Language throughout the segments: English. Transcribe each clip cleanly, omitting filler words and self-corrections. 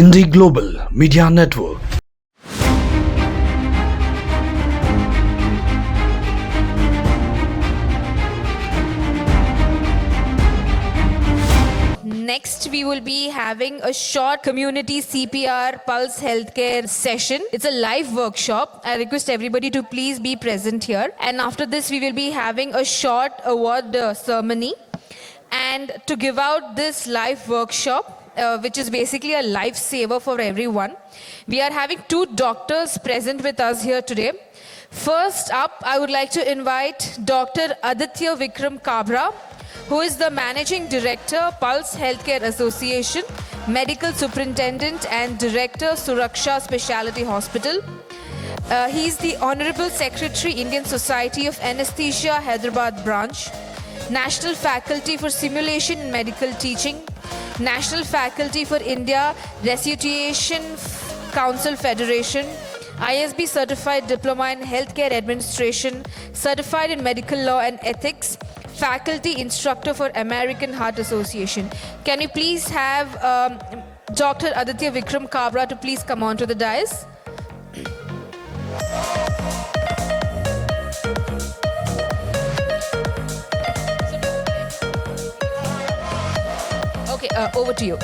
Indie Global Media Network. Next, we will be having a short community CPR Pulse Healthcare session. It's a live workshop. I request everybody to please be present here. And after this, we will be having a short award ceremony. And to give out this live workshop, which is basically a lifesaver for everyone, we are having two doctors present with us here today. First up, I would like to invite Dr. Aditya Kabra, who is the Managing Director, Pulse Healthcare Association, Medical Superintendent and Director, Suraksha Specialty Hospital. He is the Honorable Secretary, Indian Society of Anesthesia, Hyderabad Branch, National Faculty for Simulation in Medical Teaching, National Faculty for India Resuscitation Council Federation, ISB Certified Diploma in Healthcare Administration, Certified in Medical Law and Ethics, Faculty Instructor for American Heart Association. Can you please have Dr. Aditya Kabra to please come on to the dais? Okay, over to you.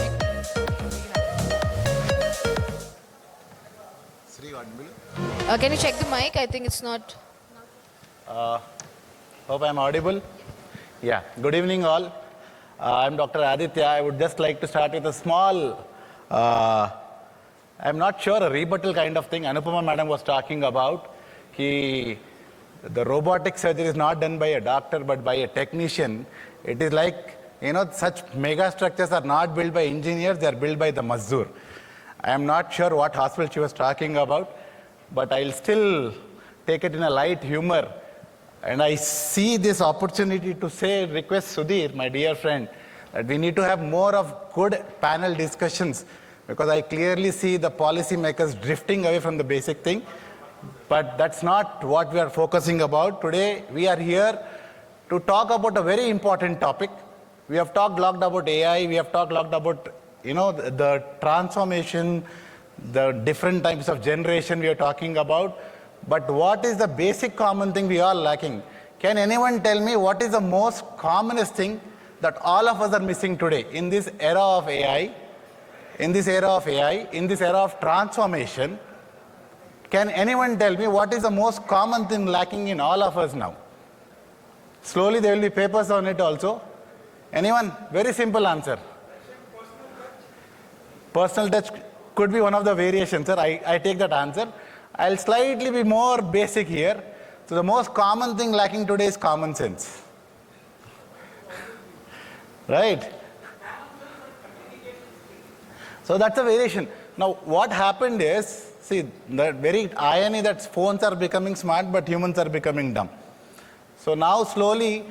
Can you check the mic? I think it's not. Hope I'm audible. Yeah, good evening all. I'm Dr. Aditya. I would just like to start with a small, I'm not sure, a rebuttal kind of thing. Anupama madam was talking about. The robotic surgery is not done by a doctor but by a technician. It is like, such mega structures are not built by engineers, they are built by the Mazdoor. I am not sure what hospital she was talking about, but I'll still take it in a light humor. And I see this opportunity to request Sudhir, my dear friend, that we need to have more of good panel discussions, because I clearly see the policymakers drifting away from the basic thing. But that's not what we are focusing about. Today, we are here to talk about a very important topic. We have talked a lot about AI, we have talked a lot about, the transformation, the different types of generation we are talking about. But what is the basic common thing we are lacking? Can anyone tell me what is the most commonest thing that all of us are missing today in this era of AI, in this era of transformation? Can anyone tell me what is the most common thing lacking in all of us now? Slowly there will be papers on it also. Anyone? Very simple answer. Personal touch could be one of the variations, sir. I take that answer. I'll slightly be more basic here. So the most common thing lacking today is common sense. Right? So that's a variation. Now what happened is, see, the very irony that phones are becoming smart but humans are becoming dumb. So now slowly,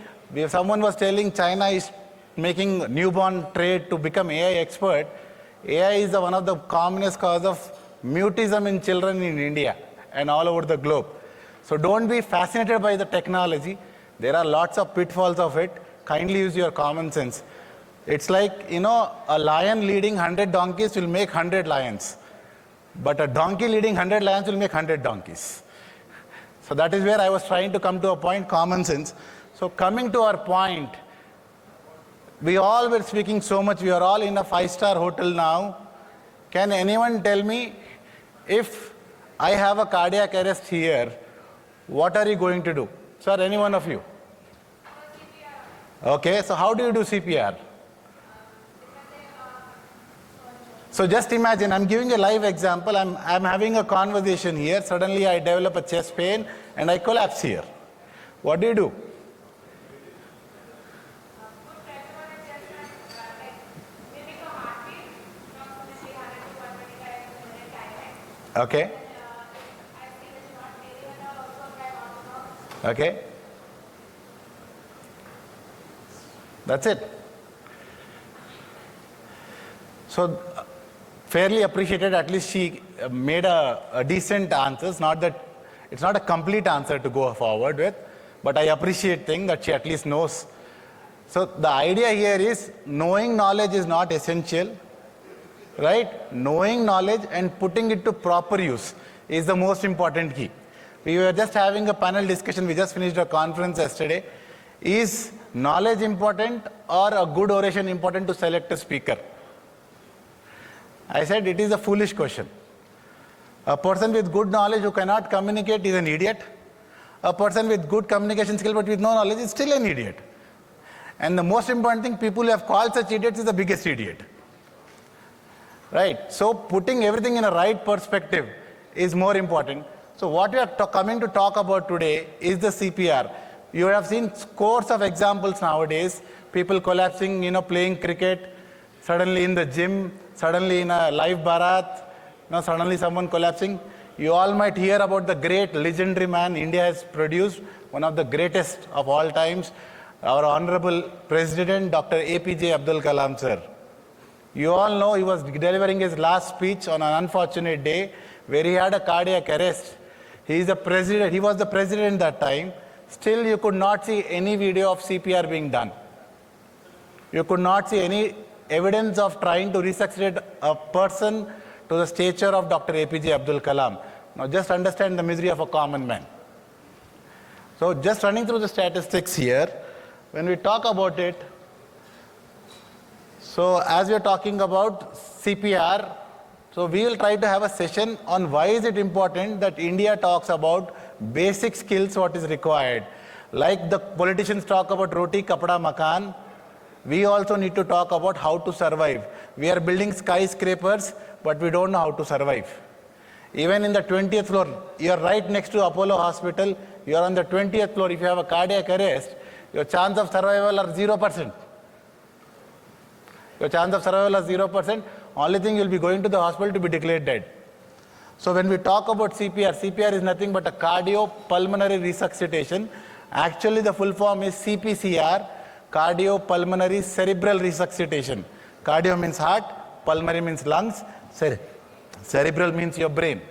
someone was telling China is making newborn trade to become AI expert. AI is one of the commonest cause of mutism in children in India and all over the globe. So don't be fascinated by the technology. There are lots of pitfalls of it. Kindly use your common sense. It's like, a lion leading 100 donkeys will make 100 lions. But a donkey leading 100 lions will make 100 donkeys. So that is where I was trying to come to a point, common sense. So coming to our point, we all were speaking so much. We are all in a 5-star hotel now. Can anyone tell me, if I have a cardiac arrest here, what are you going to do? Sir, any one of you? Okay, so how do you do CPR? So just imagine, I'm giving a live example. I'm having a conversation here. Suddenly I develop a chest pain and I collapse here. What do you do? Okay. Okay. That's it. So fairly appreciated, at least she made a decent answer. It's not a complete answer to go forward with, but I appreciate thing that she at least knows. So the idea here is knowing knowledge is not essential. right? Knowing knowledge and putting it to proper use is the most important key. We were just having a panel discussion. We just finished a conference yesterday. Is knowledge important or a good oration important to select a speaker? I said it is a foolish question. A person with good knowledge who cannot communicate is an idiot. A person with good communication skill but with no knowledge is still an idiot. And the most important thing, people who have called such idiots is the biggest idiot. Right? So putting everything in a right perspective is more important. So what we are coming to talk about today is the CPR. You have seen scores of examples nowadays, people collapsing, playing cricket, suddenly in the gym, suddenly in a live barat, suddenly someone collapsing. You all might hear about the great legendary man India has produced, one of the greatest of all times, our Honorable President, Dr. APJ Abdul Kalam, sir. You all know he was delivering his last speech on an unfortunate day where he had a cardiac arrest. He was the president that time. Still, you could not see any video of CPR being done. You could not see any evidence of trying to resuscitate a person to the stature of Dr. APJ Abdul Kalam. Now just understand the misery of a common man. So just running through the statistics here, when we talk about it, so as we are talking about CPR, so we will try to have a session on why is it important that India talks about basic skills, what is required. Like the politicians talk about roti, kapda, makan, we also need to talk about how to survive. We are building skyscrapers, but we don't know how to survive. Even in the 20th floor, you are right next to Apollo Hospital, you are on the 20th floor, if you have a cardiac arrest, your chance of survival are 0%. Your chance of survival is 0%. Only thing, you will be going to the hospital to be declared dead. So when we talk about CPR, CPR is nothing but a cardiopulmonary resuscitation. Actually, the full form is CPCR, cardiopulmonary cerebral resuscitation. Cardio means heart, pulmonary means lungs, cerebral means your brain.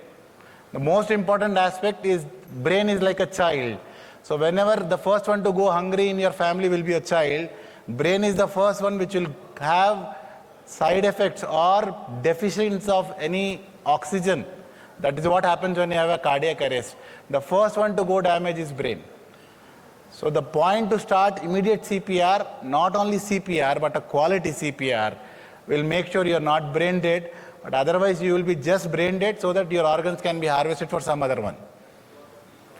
The most important aspect is brain is like a child. So whenever the first one to go hungry in your family will be a child, brain is the first one which will have side effects or deficiency of any oxygen. That is what happens when you have a cardiac arrest. The first one to go damage is brain. So the point to start immediate CPR, not only CPR but a quality CPR, will make sure you are not brain dead, but otherwise you will be just brain dead so that your organs can be harvested for some other one.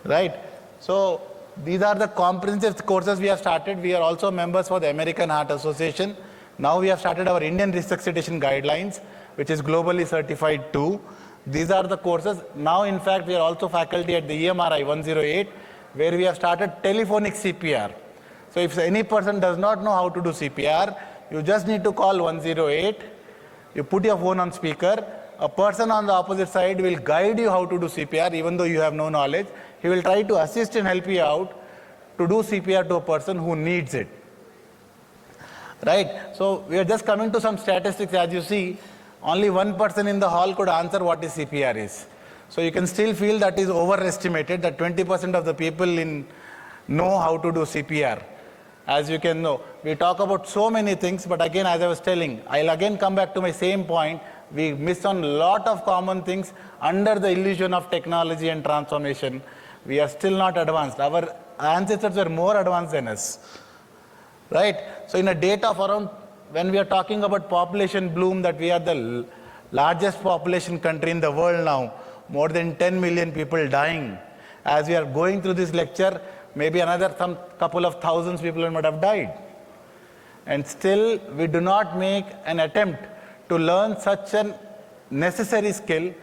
Right? So these are the comprehensive courses we have started. We are also members for the American Heart Association. Now we have started our Indian resuscitation guidelines, which is globally certified too. These are the courses. Now, in fact, we are also faculty at the EMRI 108, where we have started telephonic CPR. So if any person does not know how to do CPR, you just need to call 108. You put your phone on speaker. A person on the opposite side will guide you how to do CPR, even though you have no knowledge. He will try to assist and help you out to do CPR to a person who needs it. Right? So we are just coming to some statistics. As you see, only one person in the hall could answer what is CPR is. So you can still feel that is overestimated, that 20% of the people know how to do CPR. As you can know, we talk about so many things, but again, as I was telling, I'll again come back to my same point. We miss on a lot of common things under the illusion of technology and transformation. We are still not advanced. Our ancestors were more advanced than us. Right? So in a data of around, when we are talking about population bloom, that we are the largest population country in the world now, more than 10 million people dying. As we are going through this lecture, maybe another some couple of thousands people might have died. And still, we do not make an attempt to learn such a necessary skill.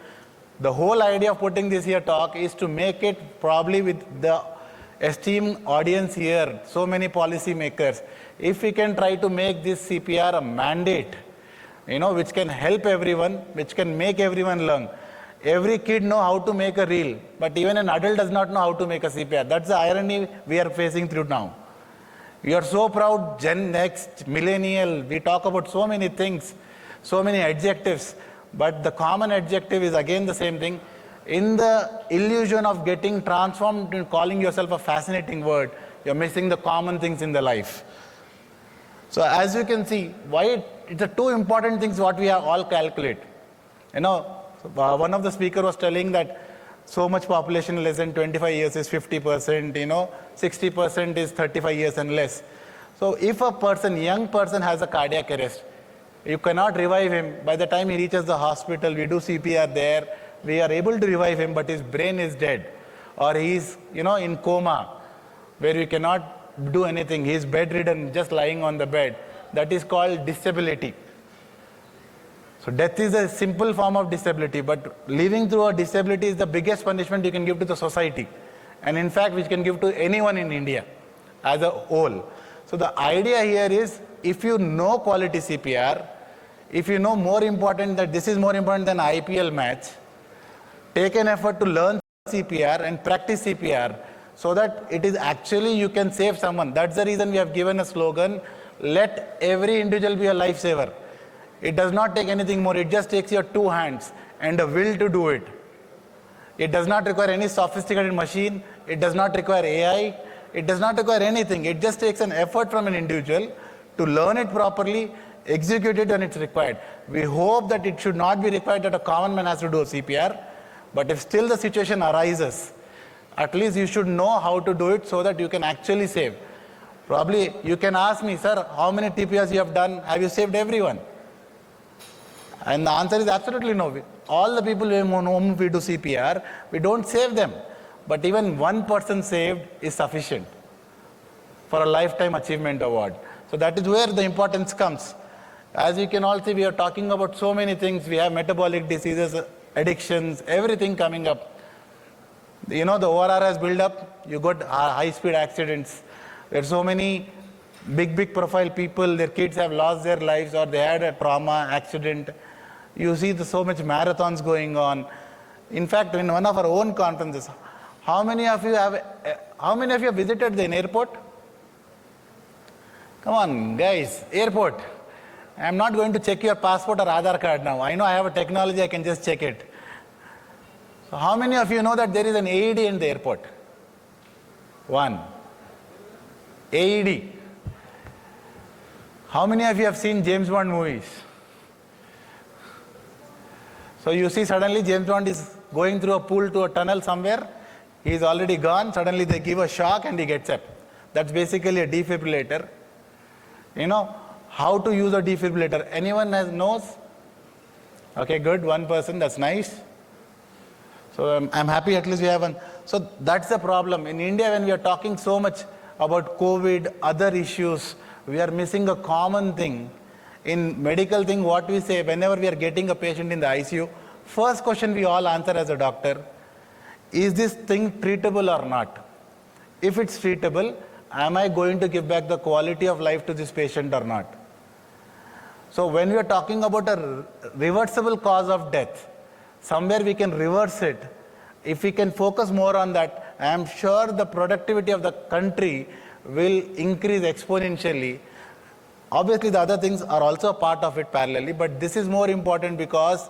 The whole idea of putting this here talk is to make it probably with the esteemed audience here, so many policy makers, if we can try to make this CPR a mandate, which can help everyone, which can make everyone learn. Every kid know how to make a reel, but even an adult does not know how to make a CPR. That's the irony we are facing through now. We are so proud, Gen X, millennial, we talk about so many things, so many adjectives, but the common adjective is again the same thing. In the illusion of getting transformed and calling yourself a fascinating word, you're missing the common things in the life. So as you can see, it's the two important things what we have all calculate. One of the speaker was telling that so much population less than 25 years is 50%, 60% is 35 years and less. So if a young person has a cardiac arrest, you cannot revive him. By the time he reaches the hospital, we do CPR there, we are able to revive him, but his brain is dead. Or he's, in coma, where we cannot do anything. He's bedridden, just lying on the bed. That is called disability. So death is a simple form of disability, but living through a disability is the biggest punishment you can give to the society. And in fact, which can give to anyone in India as a whole. So the idea here is, if you know quality CPR, if you know more important that this is more important than IPL match, take an effort to learn CPR and practice CPR so that it is actually you can save someone. That's the reason we have given a slogan, let every individual be a lifesaver. It does not take anything more. It just takes your two hands and a will to do it. It does not require any sophisticated machine. It does not require AI. It does not require anything. It just takes an effort from an individual to learn it properly, execute it when it's required. We hope that it should not be required that a common man has to do a CPR. But if still the situation arises, at least you should know how to do it so that you can actually save. Probably you can ask me, sir, how many TPRs you have done? Have you saved everyone? And the answer is absolutely no. All the people whom we do CPR, we don't save them. But even one person saved is sufficient for a lifetime achievement award. So that is where the importance comes. As you can all see, we are talking about so many things. We have metabolic diseases, addictions, everything coming up. The ORR has built up, you got high-speed accidents. There are so many big profile people, their kids have lost their lives or they had a trauma, accident. You see so much marathons going on. In fact, in one of our own conferences, how many of you have visited the airport? Come on, guys, airport. I'm not going to check your passport or Aadhaar card now. I know I have a technology, I can just check it. So how many of you know that there is an AED in the airport? One. AED. How many of you have seen James Bond movies? So you see suddenly James Bond is going through a pool to a tunnel somewhere. He is already gone. Suddenly they give a shock and he gets up. That's basically a defibrillator. How to use a defibrillator. Anyone knows? Okay, good. One person. That's nice. So I'm happy at least we have one. So that's the problem. In India, when we are talking so much about COVID, other issues, we are missing a common thing. In medical thing, what we say, whenever we are getting a patient in the ICU, first question we all answer as a doctor, is this thing treatable or not? If it's treatable, am I going to give back the quality of life to this patient or not? So when we are talking about a reversible cause of death, somewhere we can reverse it. If we can focus more on that, I am sure the productivity of the country will increase exponentially. Obviously, the other things are also a part of it parallelly, but this is more important because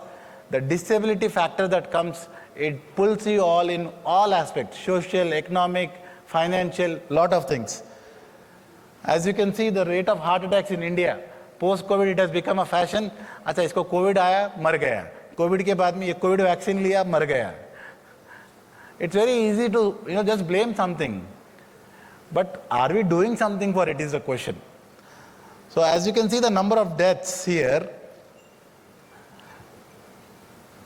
the disability factor that comes, it pulls you all in all aspects, social, economic, financial, lot of things. As you can see, the rate of heart attacks in India, post-COVID, it has become a fashion. अच्छा, इसको COVID आया, मर गया. COVID के बाद में ये COVID vaccine लिया, मर गया. It's very easy to just blame something. But are we doing something for it is the question. So as you can see the number of deaths here,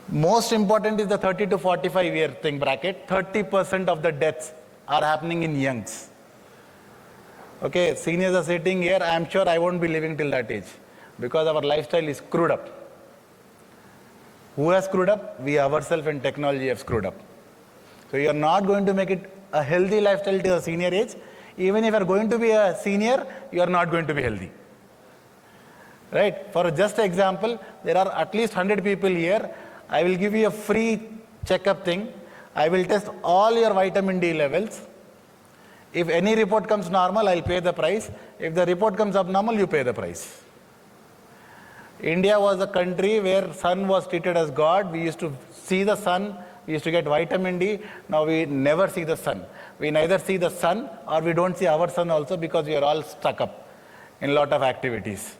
most important is the 30 to 45 year thing bracket. 30% of the deaths are happening in youngs. Okay, seniors are sitting here. I am sure I won't be living till that age because our lifestyle is screwed up. Who has screwed up? We ourselves and technology have screwed up. So you are not going to make it a healthy lifestyle till a senior age. Even if you are going to be a senior, you are not going to be healthy. Right? For just example, there are at least 100 people here. I will give you a free checkup thing. I will test all your vitamin D levels. If any report comes normal, I'll pay the price. If the report comes abnormal, you pay the price. India was a country where sun was treated as God. We used to see the sun. We used to get vitamin D. Now we never see the sun. We neither see the sun or we don't see our sun also because we are all stuck up. in a lot of activities.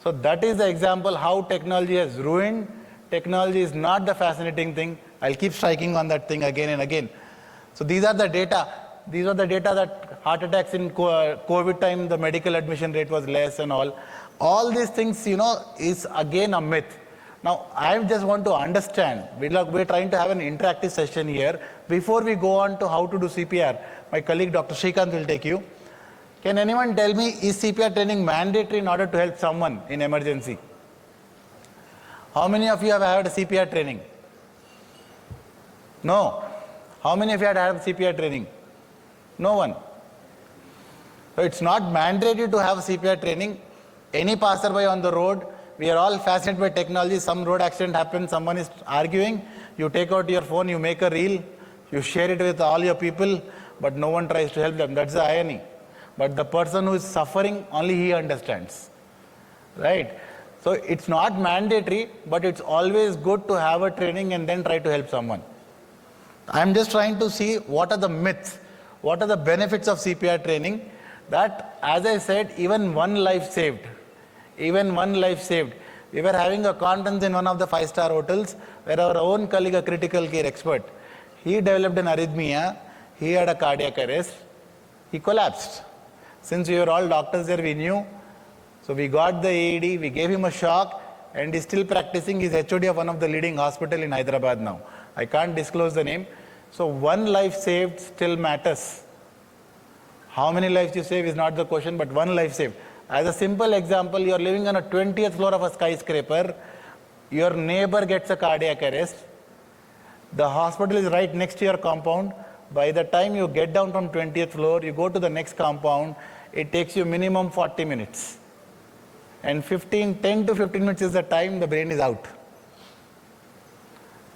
So that is the example how technology has ruined. Technology is not the fascinating thing. I'll keep striking on that thing again and again. So these are the data. These are the data that heart attacks in COVID time, the medical admission rate was less and all. All these things, is again a myth. Now, I just want to understand. We're trying to have an interactive session here. Before we go on to how to do CPR, my colleague Dr. Srikanth will take you. Can anyone tell me, is CPR training mandatory in order to help someone in emergency? How many of you have had a CPR training? No. How many of you had CPR training? No one. So it's not mandatory to have CPR training. Any passerby on the road, we are all fascinated by technology. Some road accident happens, someone is arguing, you take out your phone, you make a reel, you share it with all your people, but no one tries to help them. That's the irony. But the person who is suffering, only he understands. Right? So it's not mandatory, but it's always good to have a training and then try to help someone. I'm just trying to see what are the myths, what are the benefits of CPR training, that, as I said, even one life saved. Even one life saved. We were having a conference in one of the 5-star hotels where our own colleague, a critical care expert, he developed an arrhythmia, he had a cardiac arrest, he collapsed. Since we were all doctors there, we knew. So we got the AED, we gave him a shock, and he's still practicing. He's HOD of one of the leading hospitals in Hyderabad now. I can't disclose the name. So one life saved still matters. How many lives you save is not the question, but one life saved. As a simple example, you are living on a 20th floor of a skyscraper, your neighbor gets a cardiac arrest, the hospital is right next to your compound. By the time you get down from 20th floor, you go to the next compound, it takes you minimum 40 minutes. And 10 to 15 minutes is the time the brain is out.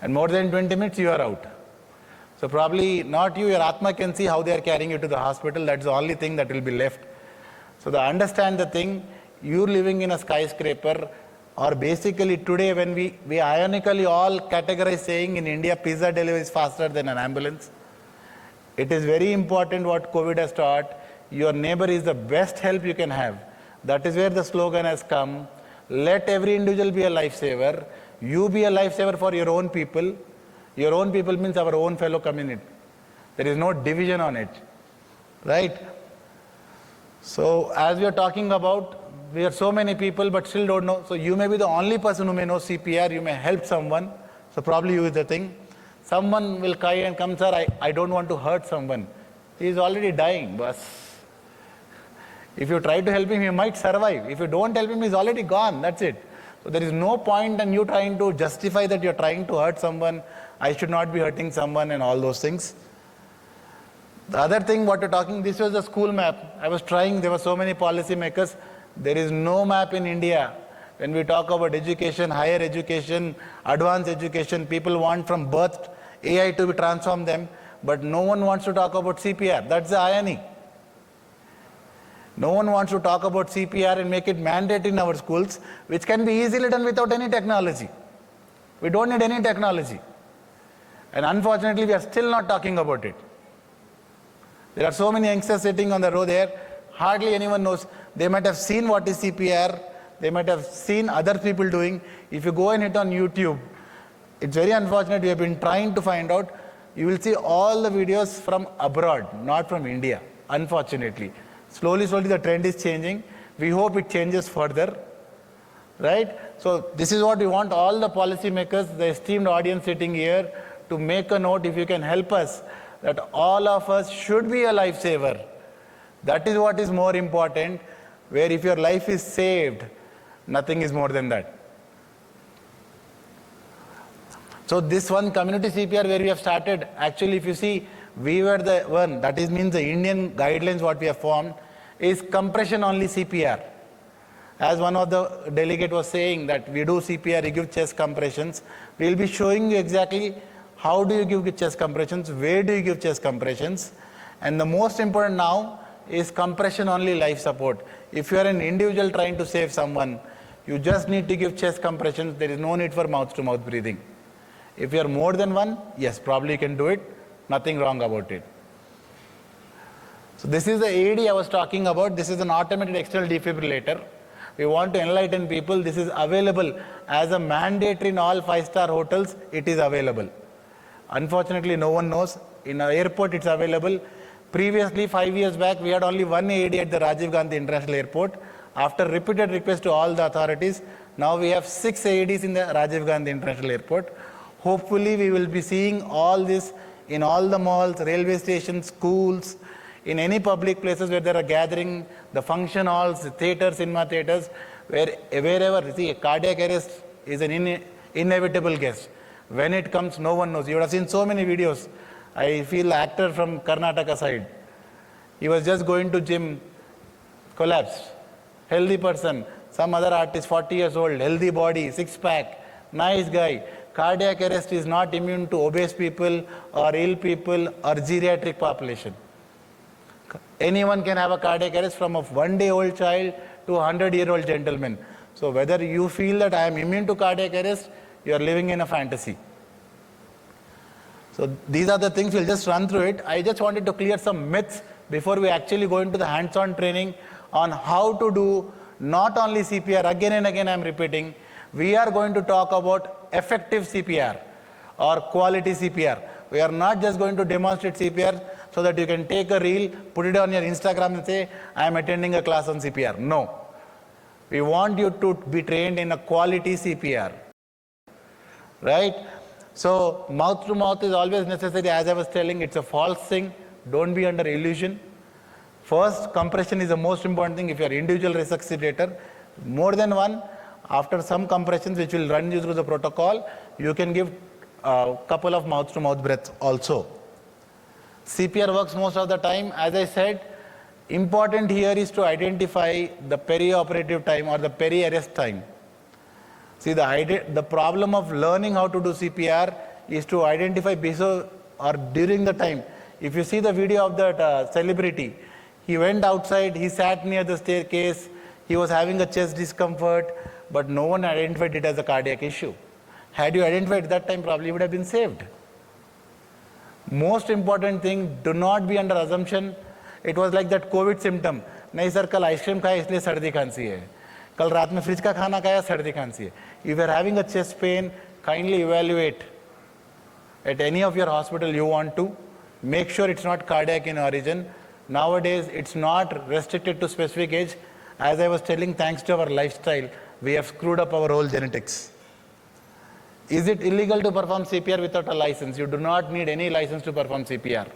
And more than 20 minutes, you are out. So probably not you, your Atma can see how they are carrying you to the hospital. That's the only thing that will be left. So understand the thing, you living in a skyscraper, or basically today when we ironically all categorize saying in India, pizza delivery is faster than an ambulance. It is very important what COVID has taught. Your neighbor is the best help you can have. That is where the slogan has come. Let every individual be a lifesaver. You be a lifesaver for your own people. Your own people means our own fellow community. There is no division on it. Right? So as we are talking about, we are so many people but still don't know. So you may be the only person who may know CPR. You may help someone. So probably you is the thing. Someone will cry and come, sir, I don't want to hurt someone. He is already dying, boss. If you try to help him, he might survive. If you don't help him, he's already gone. That's it. So there is no point in you trying to justify that you're trying to hurt someone. I should not be hurting someone and all those things. The other thing what you're talking, this was a school map. I was trying, there were so many policy makers. There is no map in India. When we talk about education, higher education, advanced education, people want from birth AI to transform them, but no one wants to talk about CPR. That's the irony. No one wants to talk about CPR and make it mandatory in our schools, which can be easily done without any technology. We don't need any technology. And unfortunately, we are still not talking about it. There are so many youngsters sitting on the road there, hardly anyone knows. They might have seen what is CPR, they might have seen other people doing. If you go and hit on YouTube, it's very unfortunate, we have been trying to find out, you will see all the videos from abroad, not from India, unfortunately. Slowly, the trend is changing. We hope it changes further, right? So this is what we want all the policy makers, the esteemed audience sitting here, to make a note, if you can help us, that all of us should be a lifesaver. That is what is more important, where if your life is saved, nothing is more than that. So this one community CPR where we have started, actually if you see, we were the one, that is means the Indian guidelines what we have formed is compression only CPR. As one of the delegate was saying that we do CPR, you give chest compressions. We will be showing you exactly how do you give chest compressions, where do you give chest compressions. And the most important now is compression only life support. If you are an individual trying to save someone, you just need to give chest compressions. There is no need for mouth to mouth breathing. If you are more than one, yes, probably you can do it. Nothing wrong about it. So this is the AED I was talking about. This is an automated external defibrillator. We want to enlighten people. This is available as a mandatory in all 5-star hotels. It is available. Unfortunately, no one knows. In our airport, it's available. Previously, 5 years back, we had only one AED at the Rajiv Gandhi International Airport. After repeated requests to all the authorities, now we have 6 AEDs in the Rajiv Gandhi International Airport. Hopefully, we will be seeing all this in all the malls, railway stations, schools, in any public places where there are gathering, the function halls, theaters, cinema theaters, wherever, see, cardiac arrest is an inevitable guest. When it comes, no one knows. You would have seen so many videos. I feel actor from Karnataka side. He was just going to gym, collapsed. Healthy person, some other artist, 40 years old, healthy body, six-pack, nice guy. Cardiac arrest is not immune to obese people or ill people or geriatric population. Anyone can have a cardiac arrest, from a 1-day-old child to a 100-year-old gentleman. So whether you feel that I am immune to cardiac arrest, you are living in a fantasy. So these are the things, we'll just run through it. I just wanted to clear some myths before we actually go into the hands-on training on how to do not only CPR, again and again I'm repeating, we are going to talk about effective CPR or quality CPR. We are not just going to demonstrate CPR so that you can take a reel, put it on your Instagram and say, I am attending a class on CPR. No. We want you to be trained in a quality CPR. Right? So mouth to mouth is always necessary. As I was telling, it's a false thing. Don't be under illusion. First, compression is the most important thing. If you are individual resuscitator, more than one, after some compressions which will run you through the protocol, you can give a couple of mouth-to-mouth breaths also. CPR works most of the time. As I said, important here is to identify the perioperative time or the peri-arrest time. See, the problem of learning how to do CPR is to identify before or during the time. If you see the video of that celebrity, he went outside, he sat near the staircase, he was having a chest discomfort, but no one identified it as a cardiac issue. Had you identified that time, probably you would have been saved. Most important thing, do not be under assumption. It was like that COVID symptom. नहीं sir कल ice cream खाया इसलिए सर्दी खांसी है. कल रात में फ्रिज का खाना खाया सर्दी खांसी है. If you are having a chest pain, kindly evaluate at any of your hospital you want to. Make sure it's not cardiac in origin. Nowadays, it's not restricted to specific age. As I was telling, thanks to our lifestyle, we have screwed up our whole genetics. Is it illegal to perform CPR without a license? You do not need any license to perform CPR.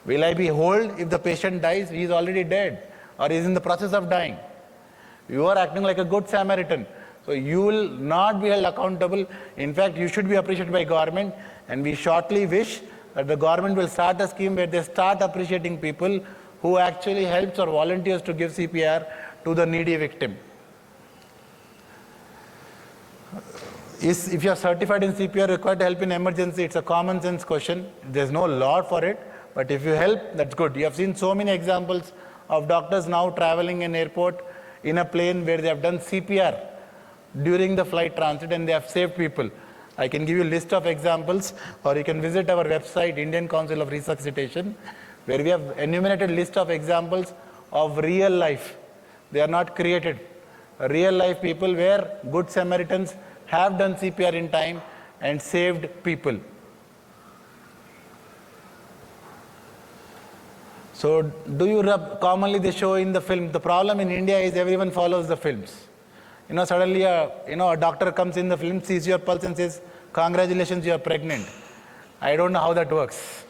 Will I be held if the patient dies? He is already dead or is in the process of dying. You are acting like a good Samaritan. So you will not be held accountable. In fact, you should be appreciated by government, and we shortly wish that the government will start a scheme where they start appreciating people who actually helps or volunteers to give CPR to the needy victim. If you are certified in CPR, required to help in emergency, it's a common sense question. There's no law for it, but if you help, that's good. You have seen so many examples of doctors now traveling in airport in a plane where they have done CPR during the flight transit and they have saved people. I can give you a list of examples, or you can visit our website, Indian Council of Resuscitation, where we have enumerated list of examples of real life. They are not created. Real life people where good Samaritans have done CPR in time and saved people. So do you rub? Commonly they show in the film. The problem in India is everyone follows the films. Suddenly a doctor comes in the film, sees your pulse and says, congratulations, you are pregnant. I don't know how that works.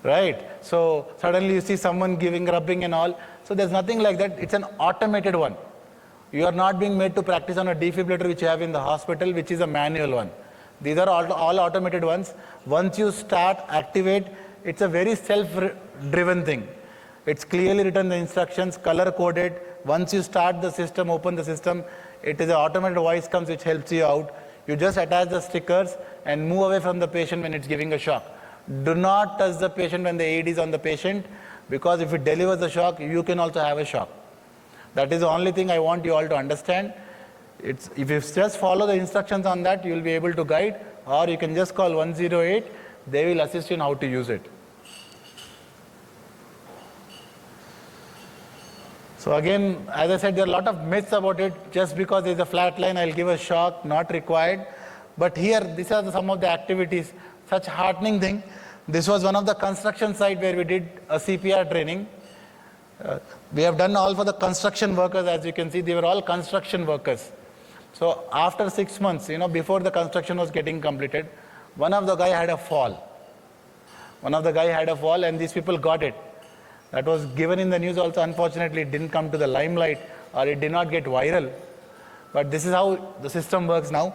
Right? So suddenly you see someone giving rubbing and all. So there's nothing like that. It's an automated one. You are not being made to practice on a defibrillator which you have in the hospital, which is a manual one. These are all automated ones. Once you start, activate, it's a very self-driven thing. It's clearly written in the instructions, color-coded. Once you start the system, open the system, it is an automated voice comes which helps you out. You just attach the stickers and move away from the patient when it's giving a shock. Do not touch the patient when the AED is on the patient, because if it delivers the shock, you can also have a shock. That is the only thing I want you all to understand. If you just follow the instructions on that, you will be able to guide, or you can just call 108. They will assist you in how to use it. So again, as I said, there are a lot of myths about it. Just because there's a flat line, I'll give a shock, not required. But here, these are some of the activities, such heartening thing. This was one of the construction site where we did a CPR training. We have done all for the construction workers, as you can see, they were all construction workers. So after 6 months, before the construction was getting completed, one of the guy had a fall. And these people got it. That was given in the news also. Unfortunately, it didn't come to the limelight or it did not get viral. But this is how the system works now.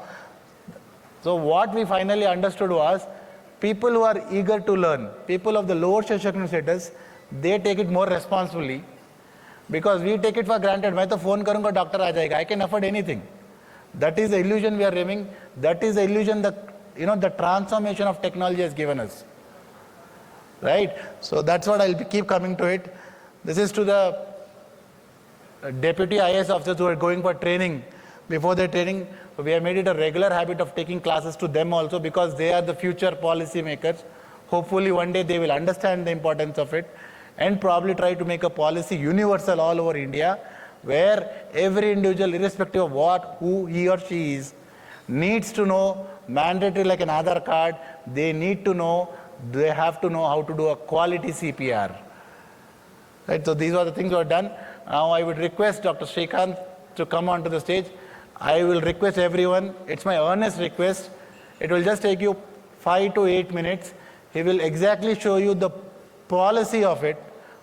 So what we finally understood was, people who are eager to learn, people of the lower socioeconomic status, they take it more responsibly, because we take it for granted. मैं तो phone करूँगा, doctor आ जाएगा. I can afford anything. That is the illusion we are having. That is the illusion that the transformation of technology has given us. Right? So that's what I'll keep coming to it. This is to the deputy IAS officers who are going for training. Before their training, we have made it a regular habit of taking classes to them also, because they are the future policy makers. Hopefully one day they will understand the importance of it and probably try to make a policy universal all over India, where every individual, irrespective of who he or she is, needs to know, mandatory like an Aadhaar card, they have to know how to do a quality CPR. Right? So these are the things we have done. Now I would request Dr. Srikanth to come onto the stage. I will request everyone, it's my earnest request, it will just take you 5 to 8 minutes. He will exactly show you the policy of it,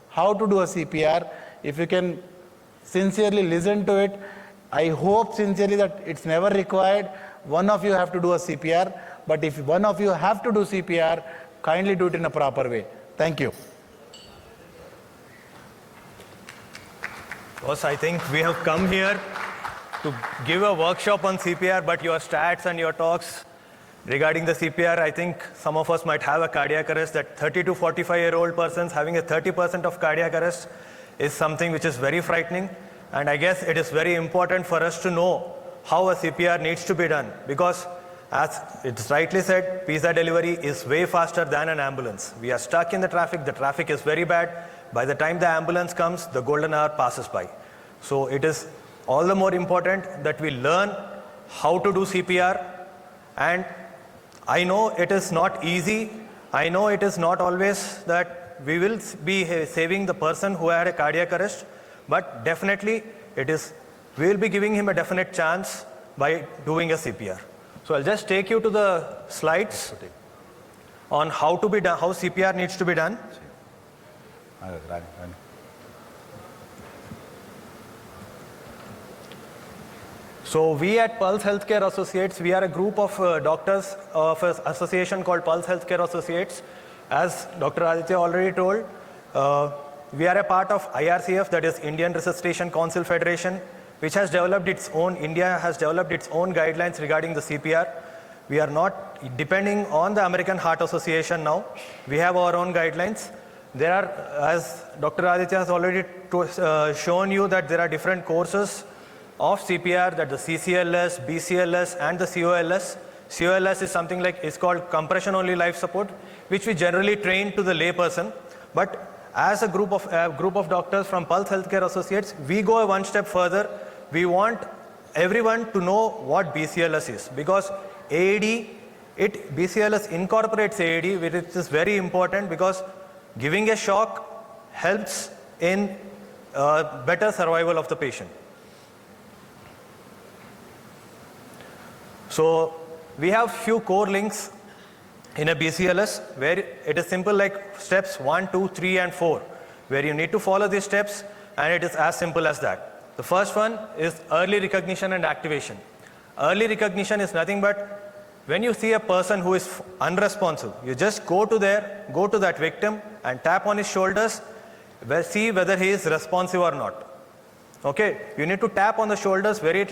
how to do a CPR. If you can sincerely listen to it, I hope sincerely that it's never required. One of you have to do a CPR, but if one of you have to do CPR, kindly do it in a proper way. Thank you. Boss, I think we have come here to give a workshop on CPR, but your stats and your talks regarding the CPR, I think some of us might have a cardiac arrest. That 30 to 45-year-old persons having a 30% of cardiac arrest is something which is very frightening. And I guess it is very important for us to know how a CPR needs to be done, because as it's rightly said, pizza delivery is way faster than an ambulance. We are stuck in the traffic is very bad. By the time the ambulance comes, the golden hour passes by. So it is all the more important that we learn how to do CPR. And I know it is not easy. I know it is not always that we will be saving the person who had a cardiac arrest, but definitely we will be giving him a definite chance by doing a CPR. So I'll just take you to the slides on how to be done, how CPR needs to be done. So we at Pulse Healthcare Associates, we are a group of doctors of an association called Pulse Healthcare Associates. As Dr. Aditya already told, we are a part of IRCF, that is Indian Resuscitation Council Federation, which has developed its own, India has developed its own guidelines regarding the CPR. We are not depending on the American Heart Association now. We have our own guidelines. There are, as Dr. Aditya has already shown you, that there are different courses of CPR, that the CCLS, BCLS and the COLS. COLS is something like, it's called compression only life support, which we generally train to the layperson. But as a group of doctors from Pulse Healthcare Associates, we go one step further. We want everyone to know what BCLS is, because BCLS incorporates AED, which is very important, because giving a shock helps in better survival of the patient. So we have few core links in a BCLS, where it is simple like steps 1, 2, 3 and 4, where you need to follow these steps, and it is as simple as that. The first one is early recognition and activation. Early recognition is nothing but when you see a person who is unresponsive, you just go to that victim and tap on his shoulders, see whether he is responsive or not. Okay, you need to tap on the shoulders very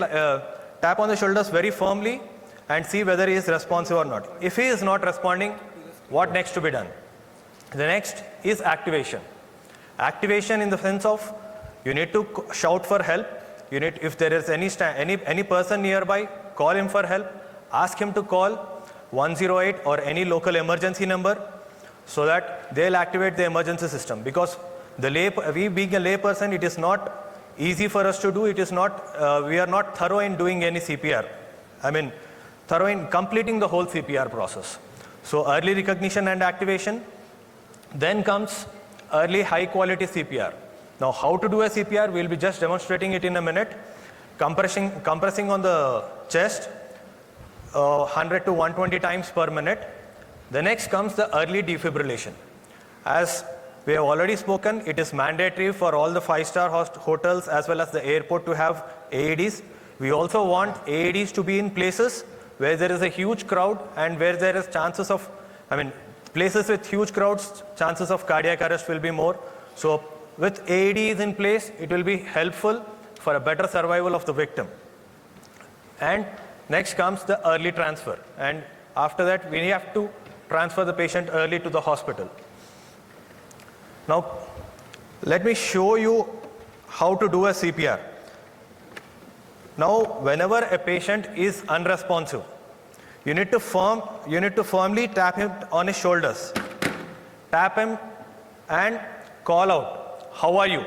firmly and see whether he is responsive or not. If he is not responding, what next to be done? The next is activation. Activation in the sense of you need to shout for help. If there is any person nearby, call him for help. Ask him to call 108 or any local emergency number, so that they'll activate the emergency system. Because we being a lay person, it is not easy for us to do. It is not, we are not thorough in doing any CPR. I mean, thorough in completing the whole CPR process. So early recognition and activation, then comes early high quality CPR. Now how to do a CPR, we'll be just demonstrating it in a minute. Compressing on the chest, 100 to 120 times per minute. The next comes the early defibrillation. As we have already spoken, it is mandatory for all the 5-star hotels as well as the airport to have AEDs. We also want AEDs to be in places where there is a huge crowd and where there is chances of, places with huge crowds, chances of cardiac arrest will be more. So with AEDs in place, it will be helpful for a better survival of the victim. And next comes the early transfer. And after that, we have to transfer the patient early to the hospital. Now, let me show you how to do a CPR. Now, whenever a patient is unresponsive, you need to firmly tap him on his shoulders. Tap him and call out, "How are you?"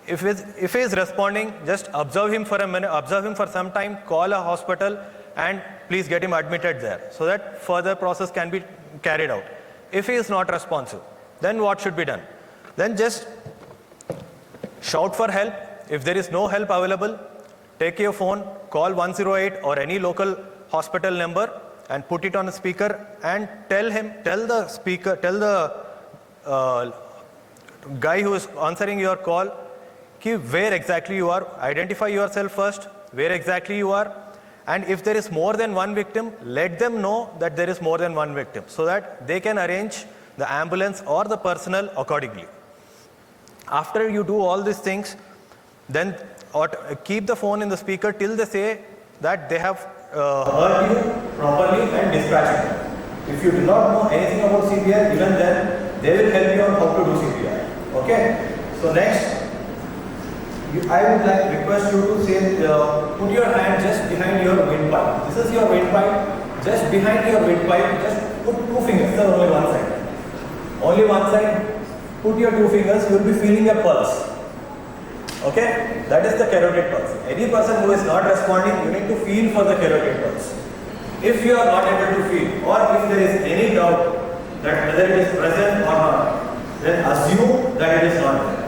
If he is responding, just observe him for a minute, observe him for some time, call a hospital and please get him admitted there so that further process can be carried out. If he is not responsive, then what should be done? Then just shout for help. If there is no help available, take your phone, call 108 or any local hospital number and put it on a speaker and tell the guy who is answering your call, where exactly you are. Identify yourself first, where exactly you are, and if there is more than one victim, let them know that there is more than one victim so that they can arrange the ambulance or the personnel accordingly. After you do all these things, then keep the phone in the speaker till they say that they have heard you properly and dispatched you. If you do not know anything about CPR, even then they will help you on how to do CPR. Okay? So next, I would like request you to say, put your hand just behind your windpipe. This is your windpipe. Just behind your windpipe, just put 2 fingers, sir, only one side. Only one side. Put your 2 fingers, you will be feeling a pulse. Okay? That is the carotid pulse. Any person who is not responding, you need to feel for the carotid pulse. If you are not able to feel, or if there is any doubt that whether it is present or not, then assume that it is not there.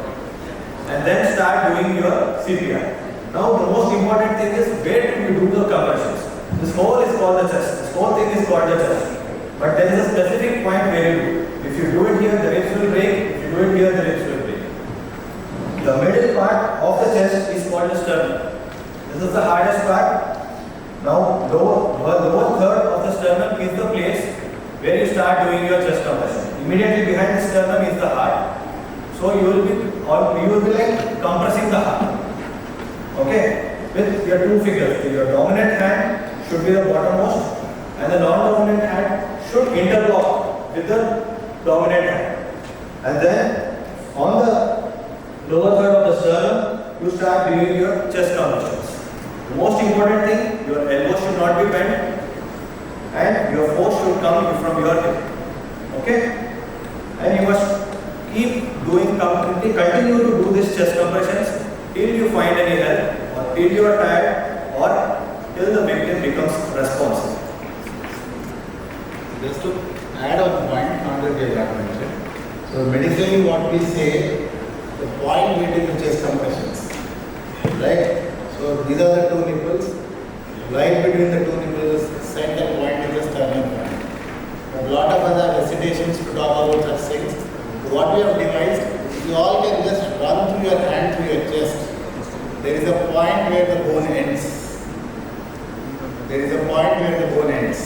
And then start doing your CPR. Now the most important thing is where do you do the compressions. This hole is called the chest. This whole thing is called the chest. But there is a specific point where you do. If you do it here, the ribs will break. If you do it here, the ribs will break. The middle part of the chest is called the sternum. This is the hardest part. Now the lower third of the sternum is the place where you start doing your chest compression. Immediately behind the sternum is the heart. So you will be like compressing the heart. Okay? With your 2 fingers. Your dominant hand should be the bottommost and the non-dominant hand should interlock with the dominant hand. And then on the lower third of the sternum, you start doing your chest compressions. The most important thing, your elbow should not be bent and your force should come from your hip. Okay? And you must continue to do this chest compressions till you find any help or till you are tired or till the victim becomes responsive. Just to add on point on the mentioned. So medically what we say, the point between the chest compressions. Right? So these are the 2 nipples. Right between the 2 nipples, center point is the sternum point. A lot of other recitations to talk about such things. What we have devised, you all can just run through your hand through your chest. There is a point where the bone ends. There is a point where the bone ends.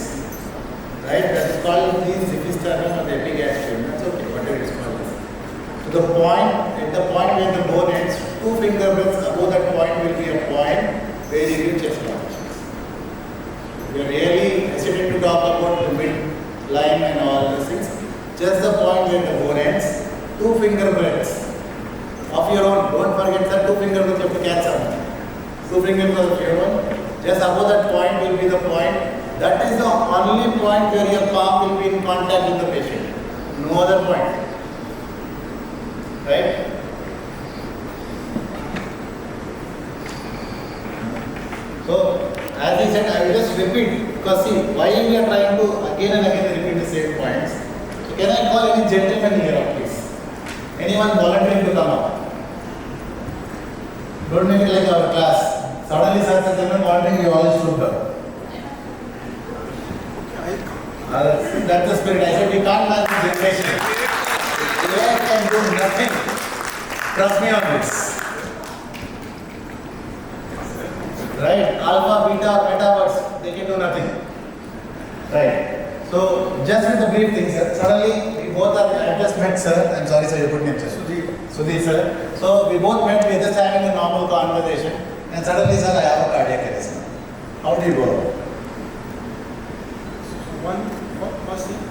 Right? That is called the episternum or the epigastrium. That's okay, whatever it is called. So the point, at the point where the bone ends, 2 finger breadths above that point will be a point where you do chest compressions. We are really hesitant to talk about the midline and all these things. Just the point where the bone ends, 2 finger breadths of your own. Don't forget that 2 finger breadths you have to catch up. 2 finger breadths of your own. Just above that point will be the point. That is the only point where your palm will be in contact with the patient. No other point. Right? So, as I said, I will just repeat, because see, why we are trying to again and again repeat the same points. So, can I call any gentleman here up, please? Anyone volunteering to come up? Don't make it like our class. Suddenly, sir says, everyone volunteering, we all stood up. That's the spirit. I said, we can't manage the generation. AI can do nothing. Trust me on this. Right? Alpha, beta, metaverse, they can do nothing. Right? So, just with the brief things, suddenly we both are, I just met sir, I'm sorry sir, you put name sir, Sudhi sir. So, we both met, we are just having a normal conversation, and suddenly sir, I have a cardiac arrest. How do you go? First thing,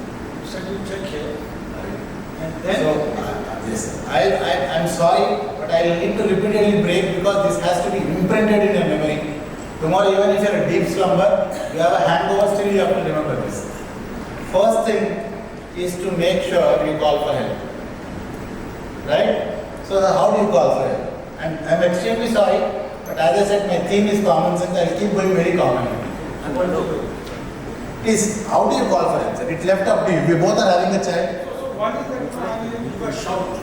you said you check here, and then. So, yes, I'm sorry, but I need to repeatedly break because this has to be imprinted in your memory. Tomorrow, even if you're a deep slumber, you have a hangover, still you have to remember this. First thing is to make sure you call for help. Right? So, how do you call for help? I'm extremely sorry, but as I said, my theme is common sense. I'll keep going very common. I'm going to. Please, how do you call for help, sir? It's left up to you. We both are having a child. So, what is that you are shout?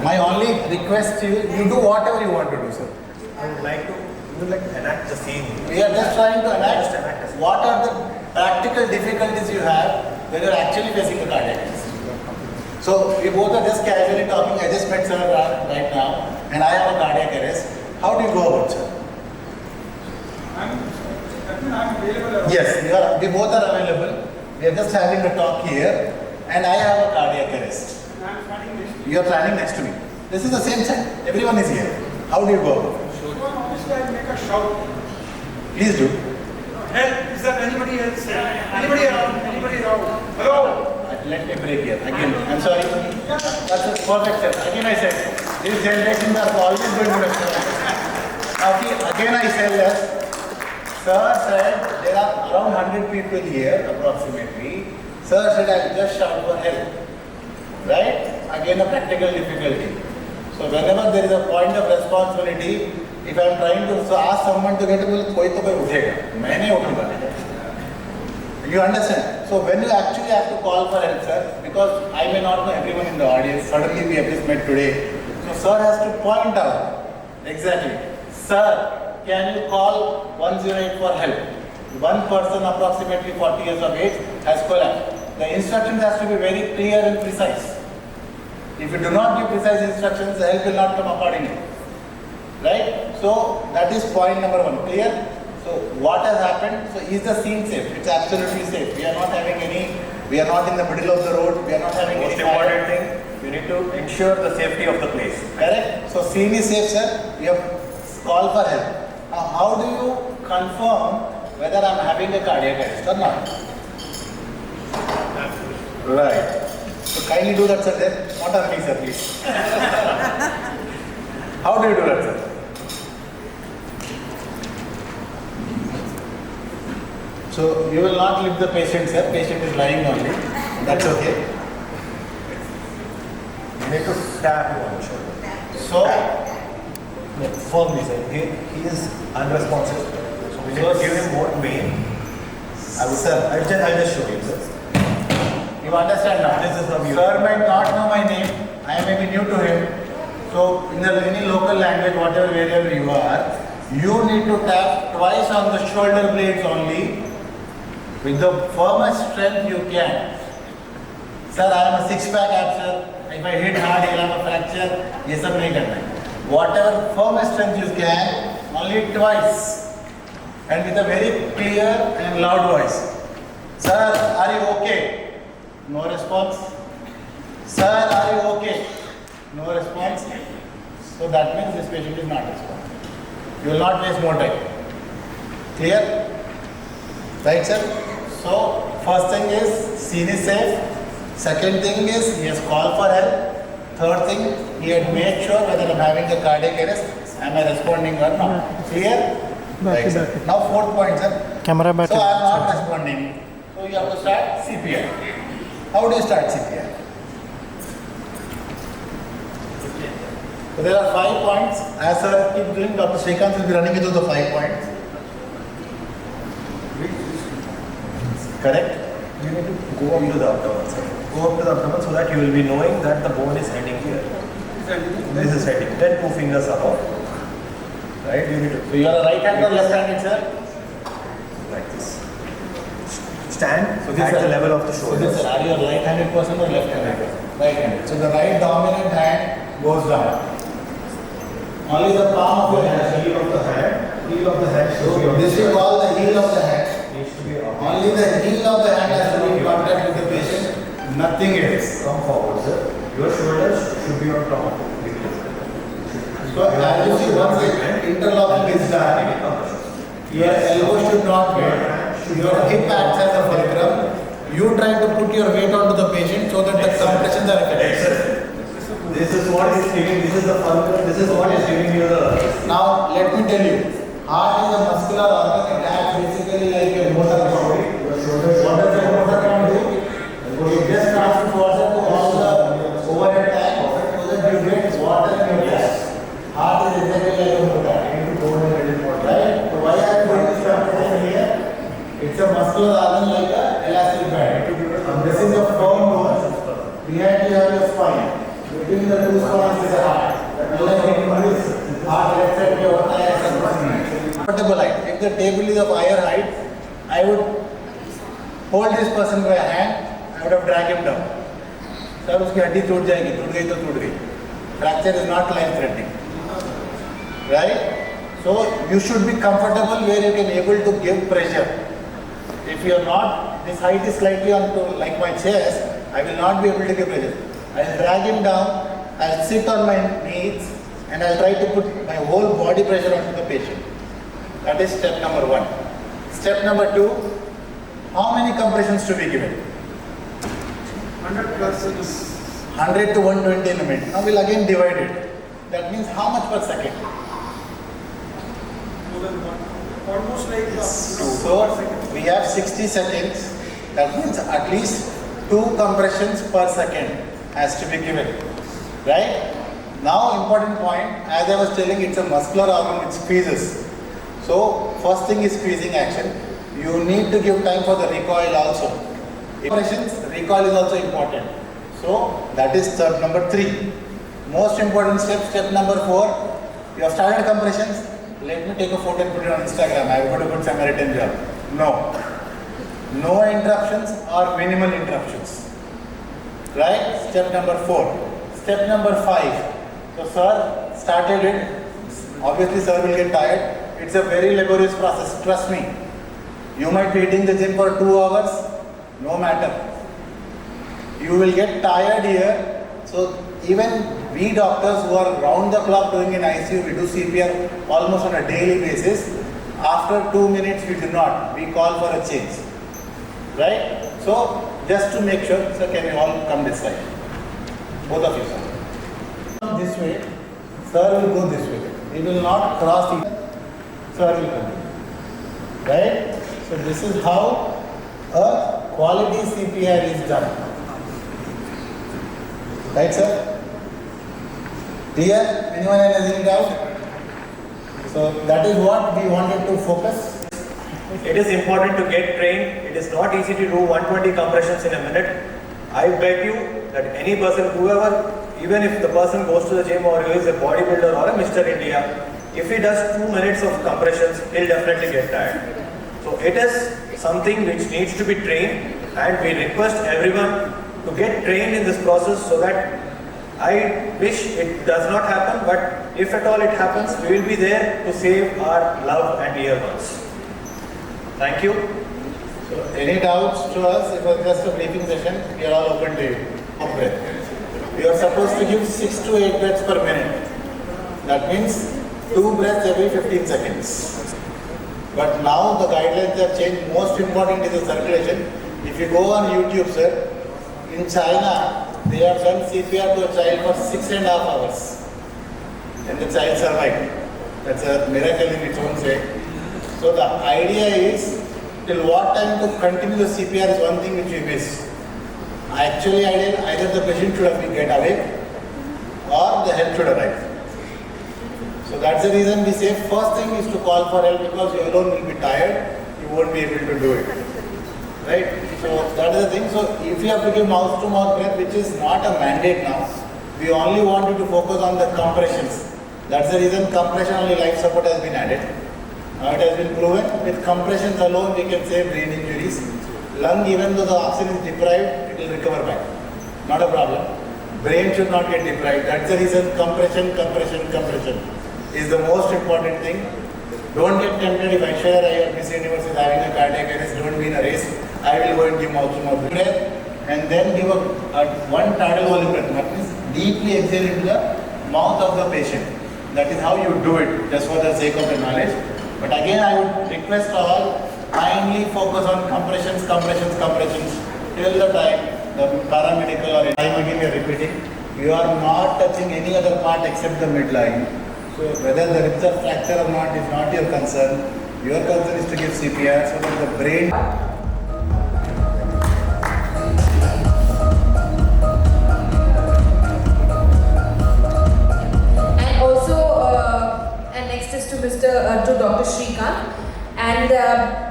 My only request to you, you do whatever you want to do, sir. I would like to enact the scene. We are just trying to enact what are the practical difficulties you have when you are actually facing a cardiac arrest. So, we both are just casually talking. I just met sir right now, and I have a cardiac arrest. How do you go about, sir? I'm available. Yes, we both are available. We are just having a talk here, and I have a cardiac arrest. I'm standing next to you. You are standing next to me. This is the same side. Everyone is here. How do you go about it? So, obviously, I'll make a shout. Please do. Help! Is there anybody else? Anybody around? Anybody around? Hello? Let me break here. Again, I'm sorry. That's a perfect step. Again I said, these generations are always going to respond. Again I said that, sir said there are around 100 people here approximately. Sir said I'll just shout for help. Right? Again a practical difficulty. So whenever there is a point of responsibility, if I am trying to ask someone to get up, कोई तो कोई उठेगा, मैं नहीं उठूंगा. You understand? So when you actually have to call for help, sir, because I may not know everyone in the audience, suddenly we have just met today. So sir has to point out, exactly, sir, can you call 108 for help? One person approximately 40 years of age has collapsed. The instructions has to be very clear and precise. If you do not give precise instructions, the help will not come accordingly. Right? So that is point number one. Clear? So what has happened? So is the scene safe? It's absolutely safe. We are not in the middle of the road. We are not having Most any important thing, you need to ensure the safety of the place. Correct? So scene is safe, sir. You have called for help. Now how do you confirm whether I am having a cardiac arrest or not? Right. So kindly do that, sir. Then not on me, sir, please. How do you do that, sir? So you will not lift the patient, sir. Patient is lying only. That's okay. You need to tap him on the shoulder. So Firmly, sir. He is unresponsive. So we need to give him more pain. I'll just show you, sir. you understand now. This is how you. Sir might not know my name. I may be new to him. So in any local language, whatever wherever you are, you need to tap twice on the shoulder blades only. With the firmest strength you can. Sir, I am a six-pack ab, sir. If I hit hard, you'll have a fracture. Yes, sir, nahi karna hai. Whatever firmest strength you can, only twice. And with a very clear and loud voice. Sir, are you okay? No response. Sir, are you okay? No response. So that means this patient is not responding. You will not waste more time. Clear? Right, sir? So, first thing is, scene is safe. Second thing is, he has called for help. Third thing, he had made sure whether I am having a cardiac arrest, am I responding or not. Clear? Right, sir. Now, fourth point, sir. Camera back. So, I am not responding. So, you have to start CPR. How do you start CPR? So there are 5 points. As sir keeps doing, Dr. Srikanth will be running you through the 5 points. Correct? You need to go up to the abdomen, sir. Go up to the abdomen so that you will be knowing that the bone is heading here. This is heading. Then 2 fingers above. Right? You need to. So you are a right-handed or left-handed, sir? Like this. Stand So this at is the level of the So shoulders. this, are you a right-handed person or left-handed person? Right-handed. So the right dominant hand goes down. Only the palm of your hand. Heel of the hand. Heel of the hand should be So on this the is called the heel of the hand. needs to be up. Only the heel of the hand has to be in contact with the patient. Nothing else. Come forward, sir. Your shoulders should be on top of the So as you see, once the interlocking is done, your elbow should not bend. Your hip acts as a fulcrum. You try to put your weight onto the patient so that the compressions are effective. This is what is giving, this is the fulcrum, this is what is giving you the... Now let me tell you, heart is a muscular organ. It acts basically like a motor pump. What does a motor pump do? It just transfers water to all the overhead tank so that you get water in your gas. Heart is exactly like a motor. You need to go and get it water. Right? So why are you doing this compression here? It's a muscular organ like a elastic band. This is a firm bone. Behind you have your spine. Between the two spines is a heart. Heart left side के होता है comfortable height. If the table is of higher height, I would hold this person by a hand. I would have dragged him down. Sir, उसकी हड्डी टूट जाएगी. टूट गई तो टूट गई. Fracture is not life threatening. Right? So you should be comfortable where you can able to give pressure. If you are not, this height is slightly onto like my chest, I will not be able to give pressure. I will drag him down. I will sit on my knees and I will try to put my whole body pressure onto the patient. That is step number 1. Step number 2, how many compressions to be given? 100 plus is 100 to 120 in a minute. Now we'll again divide it. That means how much per second? more than one. Almost like So we have 60 seconds. That means at least 2 compressions per second has to be given. Right? Now important point, as I was telling, it's a muscular organ, it squeezes. So first thing is squeezing action. You need to give time for the recoil also. Compressions, recoil is also important. So that is step number 3. Most important step, step number 4. You have started compressions. Let me take a photo and put it on Instagram. I have got a good Samaritan job. No. No interruptions or minimal interruptions. Right? Step number 4. Step number 5. So sir started it. Obviously sir will get tired. It's a very laborious process. Trust me. You might be hitting the gym for 2 hours. No matter. You will get tired here. So even we doctors who are round the clock doing in ICU, we do CPR almost on a daily basis. After 2 minutes we do not. We call for a change. Right? So just to make sure, sir, can you all come this side? Both of you, sir. This way, sir will go this way. He will not cross the sir will come. Right? So this is how a quality CPR is done. Right, sir? Clear? Anyone has any doubt? So that is what we wanted to focus. It is important to get trained. It is not easy to do 120 compressions in a minute. I bet you that any person, whoever, even if the person goes to the gym or he is a bodybuilder or a Mr. India, if he does 2 minutes of compressions, he'll definitely get tired. So it is something which needs to be trained, and we request everyone to get trained in this process so that I wish it does not happen, but if at all it happens, we will be there to save our loved and dear ones. Thank you. So any doubts to us? It was just a briefing session. We are all open to you. Breath. We are supposed to give 6 to 8 breaths per minute. That means 2 breaths every 15 seconds. But now the guidelines have changed. Most important is the circulation. If you go on YouTube, sir, in China, they have done CPR to a child for 6.5 hours. And the child survived. That's a miracle in its own way. So the idea is, till what time to continue the CPR is one thing which we miss. Actually, either the patient should have been get away or the help should arrive. So that's the reason we say first thing is to call for help, because you alone will be tired, you won't be able to do it. Right? So that is the thing. So if you have to give mouth to mouth breath, which is not a mandate now, we only want you to focus on the compressions. That's the reason compression only life support has been added. Now it has been proven with compressions alone we can save brain injuries. Lung, even though the oxygen is deprived, it will recover back. Not a problem. Brain should not get deprived. That's the reason compression is the most important thing. Don't get tempted. If I share IRPC Universe is having a cardiac arrest, don't be in a race. I will go and give mouth to mouth breath and then give one tidal volume breath. That means deeply exhale into the mouth of the patient. That is how you do it, just for the sake of the knowledge. But again, I would request all, kindly focus on compressions till the time the paramedical or time again we are repeating. You are not touching any other part except the midline. So whether the ribs are fractured or not is not your concern. Your concern is to give CPR so that the brain. And also, and next is to Dr. Srikanth. And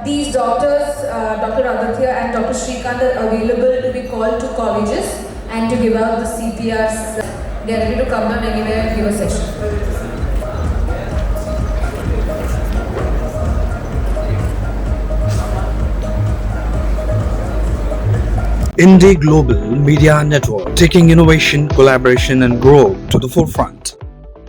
these doctors, Dr. Aditya and Dr. Srikanth, are available to be called to colleges and to give out the CPRs. They are ready to come down anywhere and give a session. Indie Global Media Network, taking innovation, collaboration and growth to the forefront.